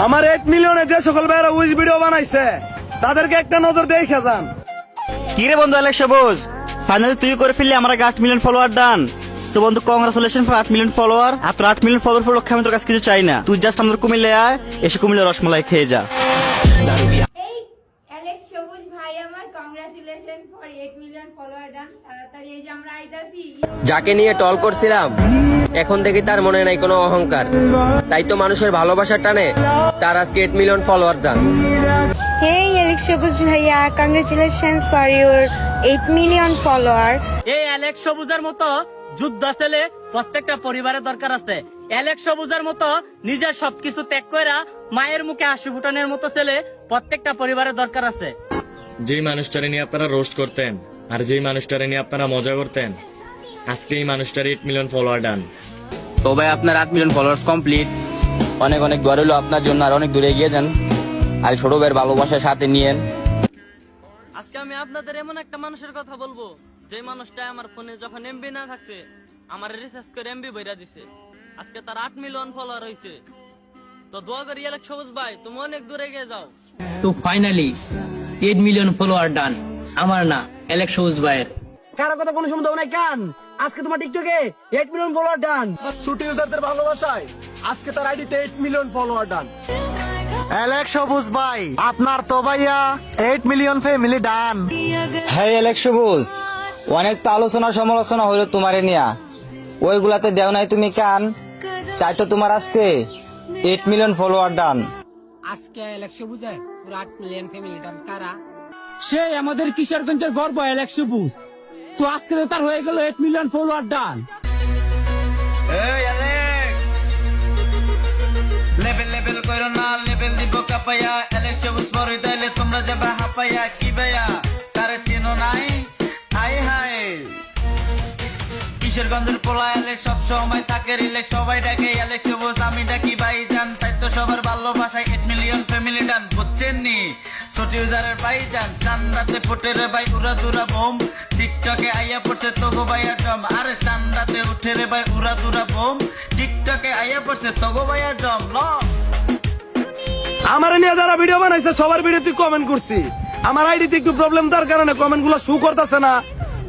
আমার 8 মিলিয়নে যে সকল ভাইরা উইজ ভিডিও বানাইছে তাদেরকে একটা নজর দেখে যান। কি রে বন্ধু অ্যালেক্স সবুজ, ফাইনালি তুই করে ফেললি আমার 8 মিলিয়ন ফলোয়ার ডান। সো বন্ধু কংগ্রাচুলেশন ফর 8 মিলিয়ন ফলোয়ার। আর তোর 8 মিলিয়ন ফলোয়ার লক্ষ্যে আমি তোর কাছে কিছু চাই না, তুই জাস্ট আমাদের কুমিল্লে আয়, এসে কুমিল্লা রসমালাই খেয়ে যা। এই অ্যালেক্স সবুজ ভাই আমার congratulation for 8 million follower done. তাড়াতাড়ি এই যে আমরা আইতাছি। যাকে নিয়ে টল করছিলাম এখন দেখি তার মনে নাই কোনো অহংকার, তাই তো মানুষের ভালোবাসার টানে তার আজকে 8 মিলিয়ন ফলোয়ার দান। Hey Alex Shabuz Bhaiya, congratulations for your 8 million follower. এই অ্যালেক্স সবুজের মতো যোদ্ধা ছেলে প্রত্যেকটা পরিবারের দরকার আছে। অ্যালেক্স সবুজের মতো নিজের সবকিছু ত্যাগ কইরা মায়ের মুখে হাসি ফুটানোর মতো ছেলে প্রত্যেকটা পরিবারের দরকার আছে। যেই মানুষটারে নিয়ে আপনারা রোস্ট করতেন আর যেই মানুষটারে নিয়ে আপনারা মজা করতেন, আজকে এই মানুষটার 8 মিলিয়ন ফলোয়ার ডান। তো ভাই আপনার 8 মিলিয়ন ফলোয়ার্স কমপ্লিট। অনেক অনেক দোয়া রইল আপনার জন্য, আর অনেক দূরে এগিয়ে যান, আর ছোট ভাইয়ের ভালোবাসার সাথে নিয়েন। আজকে আমি আপনাদের এমন একটা মানুষের কথা বলবো, যে মানুষটা আমার ফোনে যখন এমবি না থাকছে আমার রিসার্চ করে এমবি বইরা দিছে। আজকে তার 8 মিলিয়ন ফলোয়ার হয়েছে। তো দোয়া করি অ্যালেক্স সবুজ ভাই তুমি অনেক দূরে এগিয়ে যাও। তো ফাইনালি 8 মিলিয়ন ফলোয়ার ডান, আমার না অ্যালেক্স সবুজ ভাইয়ের। কারো কথা কোনো শুনতে হবে না কান, আজকে তোমার টিকটকে 8 মিলিয়ন ফলোয়ার ডান। ছুটি ইউজারদের ভালোবাসায় আজকে তার আইডিতে 8 মিলিয়ন ফলোয়ার ডান। অ্যালেক্স সবুজ ভাই আপনার তো ভাইয়া 8 মিলিয়ন ফ্যামিলি ডান। হ্যাঁ অ্যালেক্স সবুজ, অনেক তো আলোচনা সমালোচনা হইলো তোমারে নিয়া, ওইগুলাতে দেও নাই তুমি কান, তাই তো তোমার আজকে 8 মিলিয়ন ফলোয়ার ডান। আজকে অ্যালেক্স সবুজের পুরো 8 মিলিয়ন ফ্যামিলি ডান কারা? সে আমাদের কিশোরগঞ্জের গর্ব অ্যালেক্স সবুজ। তো আজকে তো তার হয়ে গেল 8 মিলিয়ন ফলোয়ার ডান। এই অ্যালেক্স লেভেল কইরো না, লেভেল দিব কাপায়া। অ্যালেক্স সবুজ পরে তাইলে তোমরা যাবে হাপায়া। কি ভাইয়া তারে চিনো নাই? হাই হাই কিশোরগঞ্জের পোলা অ্যালেক্স সব সময় তাকে রিলেক্স, সবাই ডাকে অ্যালেক্স সবুজ, আমি ডাকি ভাইজান। তাই তো সবার ভালোবাসায় 8 মিলিয়ন ফ্যামিলি ডান। বুঝছেন নি ছোট ইউজারের ভাইজান, চান্দাতে ফুটে রে ভাই উড়া দুরা বোম। টিকটকে আইয়া পড়ছে তোগো ভাইয়া জম, আরে চান্দাতে উঠে রে ভাই উড়া দুরা বোম। টিকটকে আইয়া পড়ছে তোগো ভাইয়া জম। ল আমার নিয়ে যারা ভিডিও বানাইছে সবার ভিডিওতে কমেন্ট করছি, আমার আইডিতে একটু প্রবলেম তার কারণে কমেন্ট গুলো শো করতেছে না।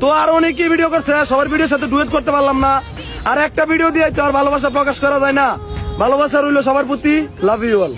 তো আর অনেকে ভিডিও করছে, সবার ভিডিওর সাথে ডুয়েট করতে পারলাম না। আর একটা ভিডিও দিয়ে তো আর ভালোবাসা প্রকাশ করা যায় না। ভালোবাসা রইল সবার প্রতি। Love you all.